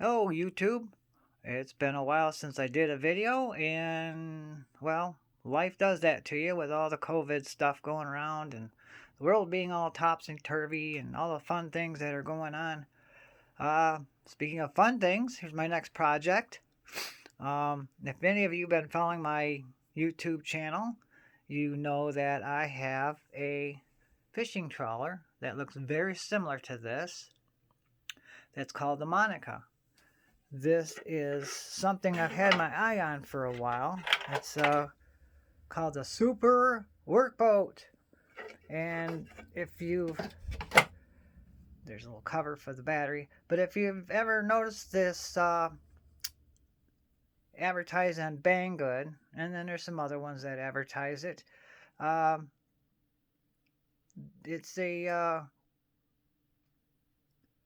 Hello, YouTube. It's been a while since I did a video, and well, life does that to you with all the COVID stuff going around and the world being all topsy-turvy and all the fun things that are going on. Speaking of fun things, here's my next project. If any of you have been following my YouTube channel, you know that I have a fishing trawler that looks very similar to this. That's called the Monica. This is something I've had my eye on for a while. It's called the Super Workboat. And if you, there's a little cover for the battery, but if you've ever noticed this advertised on Banggood, and then there's some other ones that advertise it, um, it's a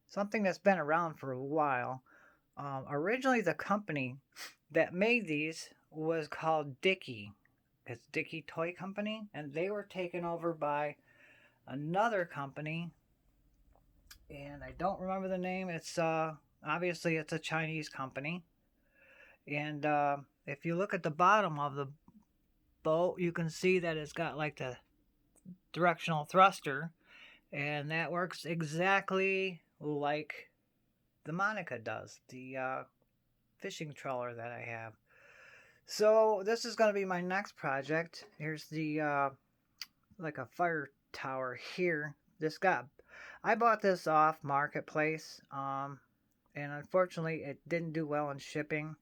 something that's been around for a while. Originally, the company that made these was called Dickey. It's Dickey Toy Company, and they were taken over by another company, and I don't remember the name. It's obviously it's a Chinese company, and if you look at the bottom of the boat, you can see that it's got like the directional thruster, and that works exactly like the Monica does, the fishing trawler that I have. So this is going to be my next project. Here's the like a fire tower here. I bought this off marketplace, and unfortunately it didn't do well in shipping.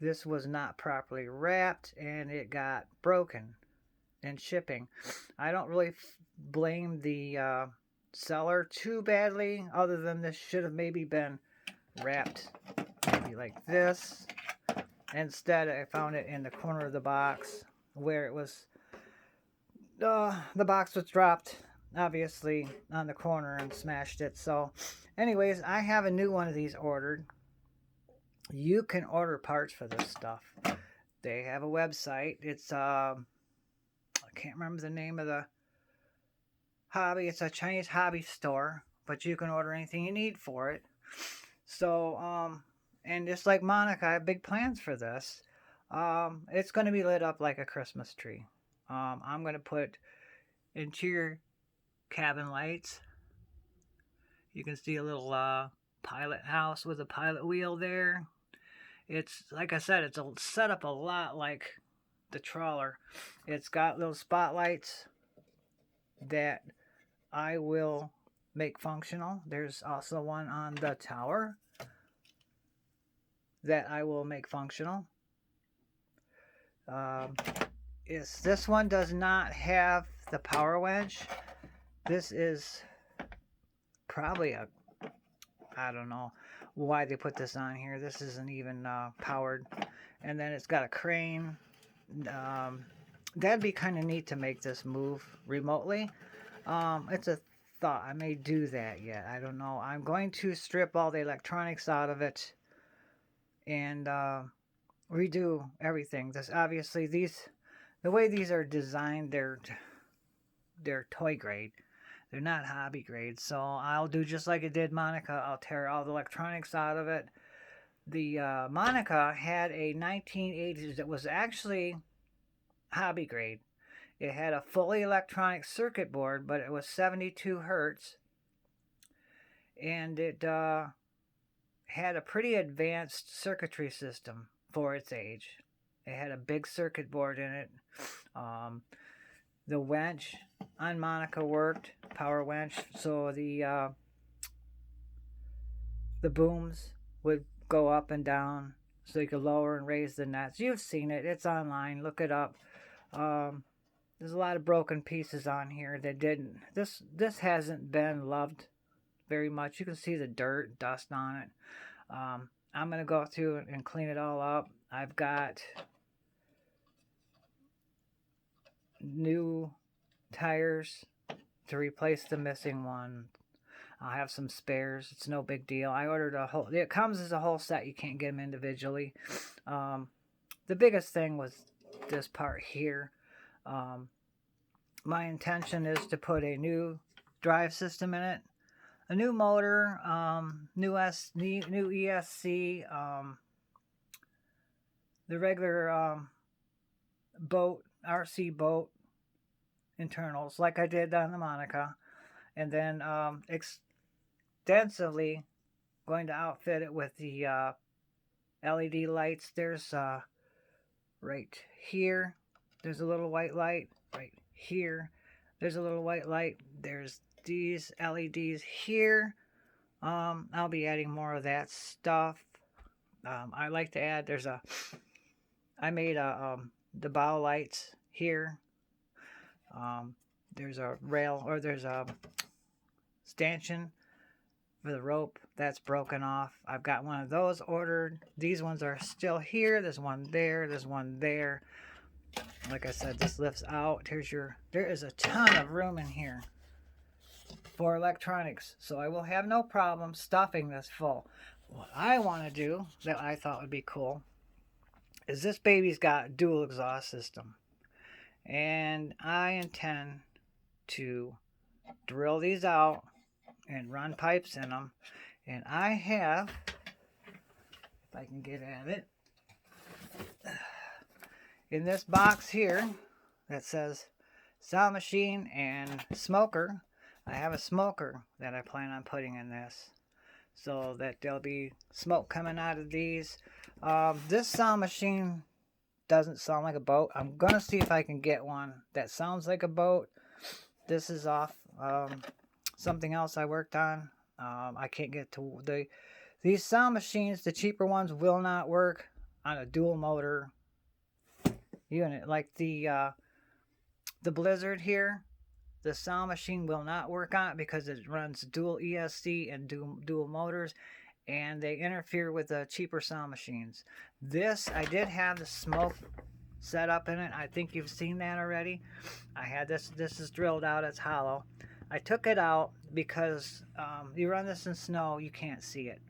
This was not properly wrapped, and it got broken in shipping. I don't really blame the seller too badly, other than this should have maybe been wrapped maybe like this. Instead, I found it in the corner of the box where it was, the box was dropped, obviously, on the corner and smashed it. So, anyways, I have a new one of these ordered. You can order parts for this stuff. They have a website. It's, I can't remember the name of the hobby. It's a Chinese hobby store, but you can order anything you need for it. So, and just like Monica, I have big plans for this. It's going to be lit up like a Christmas tree. I'm going to put interior cabin lights. You can see a little pilot house with a pilot wheel there. It's, like I said, it's set up a lot like the trawler. It's got little spotlights that I will make functional. There's also one on the tower that I will make functional. This one does not have the power winch. This is probably I don't know why they put this on here. This isn't even powered. And then it's got a crane. That'd be kind of neat to make this move remotely. It's a thought. I may do that yet. I don't know. I'm going to strip all the electronics out of it and redo everything. This obviously the way these are designed, they're toy grade. They're not hobby grade. So I'll do just like it did Monica. I'll tear all the electronics out of it. The Monica had a 1980s that was actually hobby grade. It had a fully electronic circuit board, but it was 72 hertz, and it had a pretty advanced circuitry system for its age. It had a big circuit board in it. The winch on Monica worked, power winch, so the booms would go up and down, so you could lower and raise the nets. You've seen it; it's online. Look it up. There's a lot of broken pieces on here that didn't. This hasn't been loved very much. You can see the dirt, dust on it. I'm gonna go through and clean it all up. I've got new tires to replace the missing one. I'll have some spares. It's no big deal. I ordered a whole. It comes as a whole set. You can't get them individually. The biggest thing was this part here. My intention is to put a new drive system in it. a new motor, new ESC, the regular boat, RC boat internals, like I did on the Monica, and then extensively going to outfit it with the LED lights. There's right here, there's a little white light. Right here, there's a little white light. There's these LEDs here. I'll be adding more of that stuff. I like to add, I made the bow lights here. There's a rail, or there's a stanchion for the rope that's broken off. I've got one of those ordered. These ones are still here. There's one there. There's one there. Like I said, this lifts out. There is a ton of room in here for electronics, so I will have no problem stuffing this full. What I want to do that I thought would be cool is this baby's got dual exhaust system, and I intend to drill these out and run pipes in them. And I have, if I can get at it, in this box here that says sound machine and smoker, I have a smoker that I plan on putting in this, so that there'll be smoke coming out of these. This sound machine doesn't sound like a boat. I'm gonna see if I can get one that sounds like a boat. This is off something else I worked on. I can't get to these sound machines. The cheaper ones will not work on a dual motor unit, like the Blizzard here. The sound machine will not work on it because it runs dual ESC and dual motors, and they interfere with the cheaper sound machines. This, I did have the smoke set up in it. I think you've seen that already. I had this is drilled out, it's hollow. I took it out because you run this in snow, you can't see it,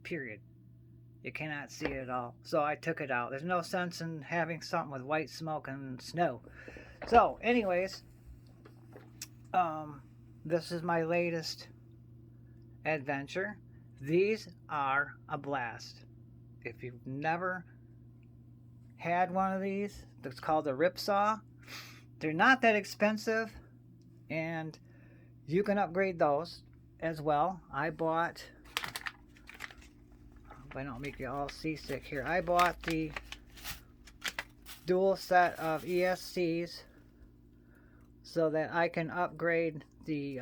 period. You cannot see it at all. So I took it out. There's no sense in having something with white smoke and snow. So anyways, this is my latest adventure. These are a blast. If you've never had one of these, it's called a ripsaw. They're not that expensive, and you can upgrade those as well. I bought, if I don't make you all seasick here, I bought the dual set of ESCs so that I can upgrade the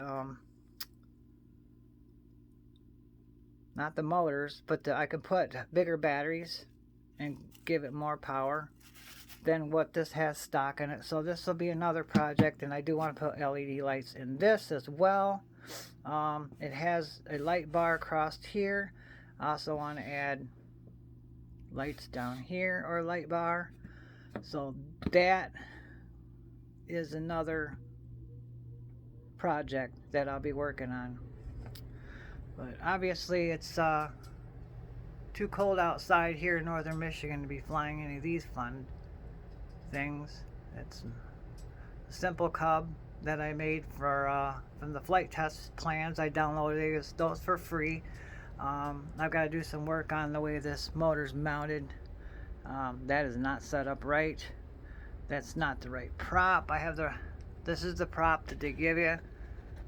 not the motors, but I can put bigger batteries and give it more power than what this has stock in it. So this will be another project, and I do want to put LED lights in this as well. It has a light bar across here. I also want to add lights down here, or a light bar. So that is another project that I'll be working on. But obviously it's too cold outside here in northern Michigan to be flying any of these fun things. It's a simple cub that I made for from the flight test plans. I downloaded those for free. I've got to do some work on the way this motor's mounted. That is not set up right. That's not the right prop. This is the prop that they give you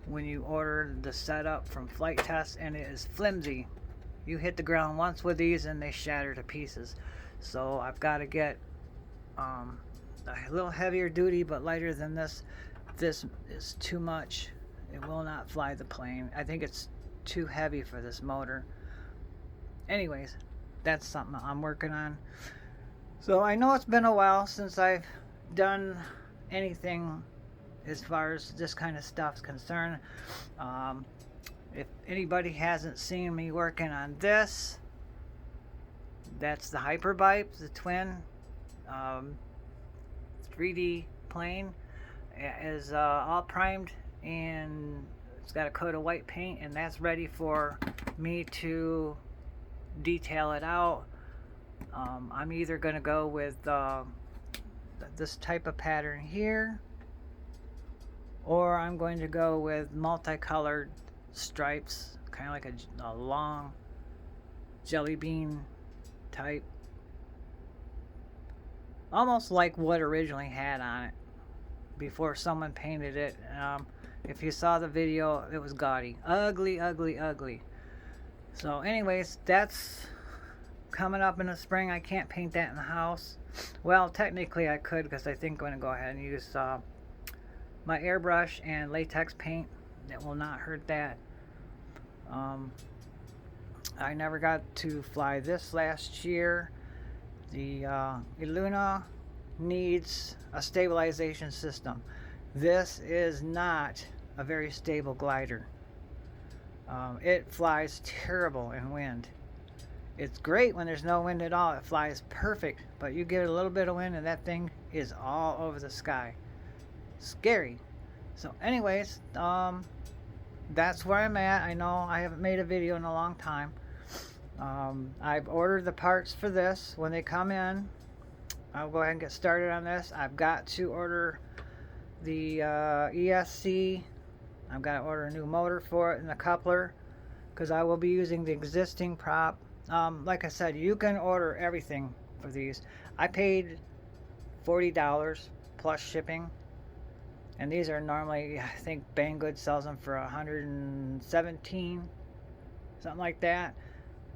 when you order the setup from flight test, and it is flimsy. You hit the ground once with these and they shatter to pieces. So I've got to get a little heavier duty but lighter than this. This is too much. It will not fly the plane. I think it's too heavy for this motor. Anyways, that's something I'm working on. So I know it's been a while since I've done anything as far as this kind of stuff's concerned. If anybody hasn't seen me working on this, that's the Hyperbipe, the twin 3D plane. It is all primed, and it's got a coat of white paint, and that's ready for me to detail it out. I'm either going to go with this type of pattern here, or I'm going to go with multicolored stripes, kind of like a long jelly bean type, almost like what originally had on it before someone painted it. If you saw the video, it was gaudy, ugly, ugly, ugly. So anyways, that's coming up in the spring. I can't paint that in the house. Well, technically I could, because I think I'm going to go ahead and use my airbrush and latex paint. That will not hurt that. I never got to fly this last year. The Illuna needs a stabilization system. This is not a very stable glider. It flies terrible in wind. It's great when there's no wind at all. It flies perfect, but you get a little bit of wind and that thing is all over the sky. Scary. So anyways, that's where I'm at. I know I haven't made a video in a long time. I've ordered the parts for this. When they come in, I'll go ahead and get started on this. I've got to order the ESC. I've got to order a new motor for it and the coupler, because I will be using the existing prop. Like I said, you can order everything for these. I paid $40 plus shipping, and these are normally, I think Banggood sells them for $117, something like that,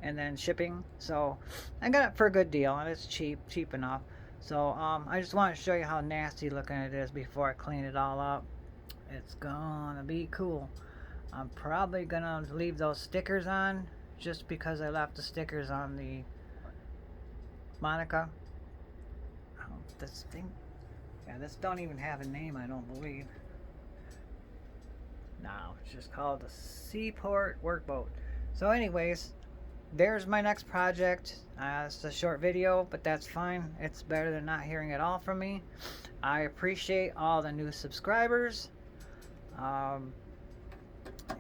and then shipping. So I got it for a good deal, and it's cheap enough. So I just want to show you how nasty looking it is before I clean it all up. It's gonna be cool. I'm probably gonna leave those stickers on, just because I left the stickers on the Monica. This thing, yeah, this don't even have a name, I don't believe. No, it's just called the Seaport Workboat. So anyways, there's my next project. It's a short video, but that's fine. It's better than not hearing it all from me. I appreciate all the new subscribers.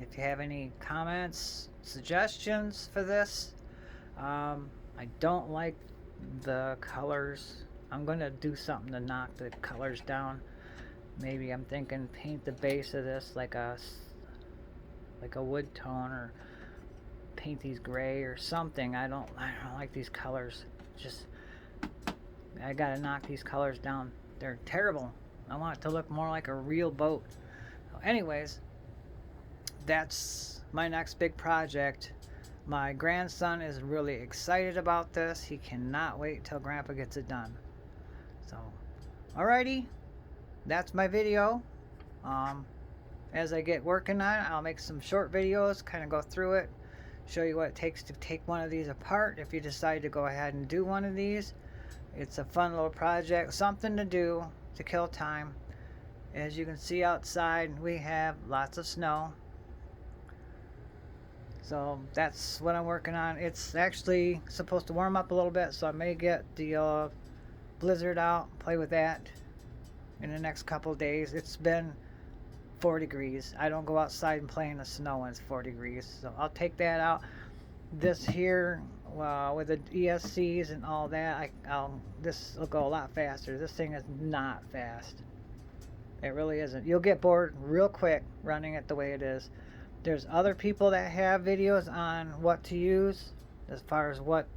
If you have any comments, suggestions for this, I don't like the colors. I'm going to do something to knock the colors down. Maybe I'm thinking paint the base of this like a wood tone, or paint these gray or something. I don't like these colors. Just, I gotta knock these colors down. They're terrible. I want it to look more like a real boat. So anyways, that's my next big project. My grandson is really excited about this. He cannot wait till Grandpa gets it done. So alrighty, that's my video. As I get working on it, I'll make some short videos, kind of go through it, show you what it takes to take one of these apart. If you decide to go ahead and do one of these, it's a fun little project, something to do to kill time. As you can see outside, we have lots of snow. So that's what I'm working on. It's actually supposed to warm up a little bit, so I may get the blizzard out, play with that in the next couple days. It's been 4 degrees. I don't go outside and play in the snow when it's 4 degrees, so I'll take that out. This here, with the ESCs and all that, this will go a lot faster. This thing is not fast. It really isn't. You'll get bored real quick running it the way it is. There's other people that have videos on what to use as far as what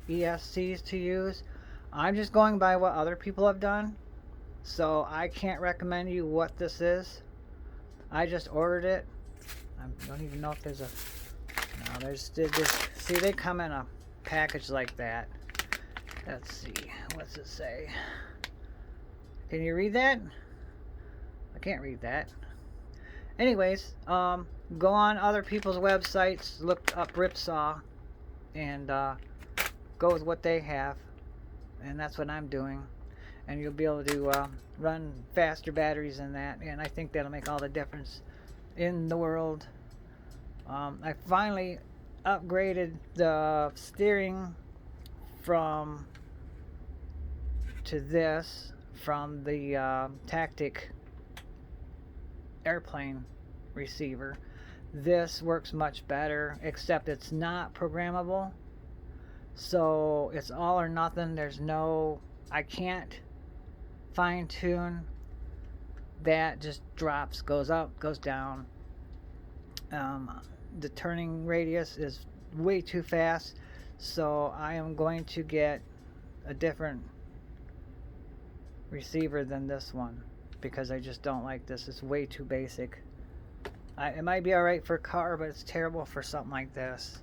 ESCs to use. I'm just going by what other people have done, so I can't recommend you what this is. I just ordered it. I don't even know if there's a... No, there's this. See, they come in a package like that. Let's see. What's it say? Can you read that? I can't read that. Anyways, go on other people's websites, look up Ripsaw, and go with what they have. And that's what I'm doing. And you'll be able to run faster batteries than that, and I think that'll make all the difference in the world. I finally upgraded the steering from the Tactic airplane receiver. This works much better, except it's not programmable, so it's all or nothing. There's no, I can't fine tune that. Just drops, goes up, goes down. the turning radius is way too fast, so I am going to get a different receiver than this one because I just don't like this. It's way too basic. It might be alright for a car, but it's terrible for something like this.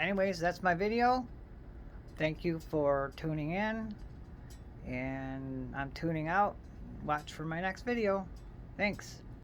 Anyways, that's my video. Thank you for tuning in, and I'm tuning out. Watch for my next video. Thanks.